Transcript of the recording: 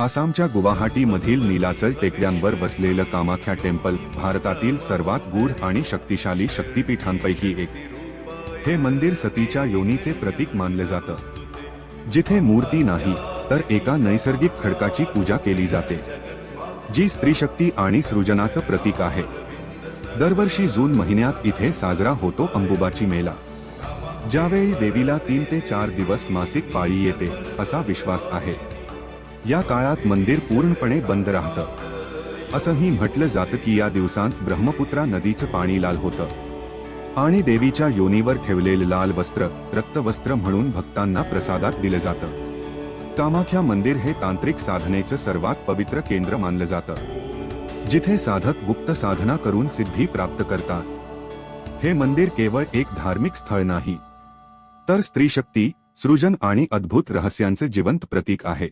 आसामच्या गुवाहाटीमधील नीलाचल टेकड्यांवर बसलेलं कामाख्या टेम्पल भारतातील सर्वात गूढ आणि शक्तिशाली शक्तिपीठांपैकी एक. हे मंदिर सतीच्या योनीचे प्रतीक मानले जातं, जिथे मूर्ती नाही तर एका नैसर्गिक खडकाची पूजा केली जाते, जी स्त्रीशक्ती आणि सृजनाचं प्रतीक आहे. दरवर्षी जून महिन्यात इथे साजरा होतो अंबुबाची मेला, ज्यावेळी देवीला 3 ते 4 दिवस मासिक पाळी येते असा विश्वास आहे. या काळात मंदिर पूर्णपणे बंद राहतं. असंही म्हटलं जातं की या दिवसांत ब्रह्मपुत्रा नदीचं पाणी लाल होतं आणि देवीच्या योनीवर ठेवलेलं लाल वस्त्र रक्तवस्त्र म्हणून भक्तांना प्रसादात दिलं जातं. कामाख्या मंदिर हे तांत्रिक साधनेचं सर्वात पवित्र केंद्र मानलं जातं, जिथे साधक गुप्त साधना करून सिद्धी प्राप्त करतात. हे मंदिर केवळ एक धार्मिक स्थळ नाही, तर स्त्रीशक्ती, सृजन आणि अद्भुत रहस्यांचे जिवंत प्रतीक आहे.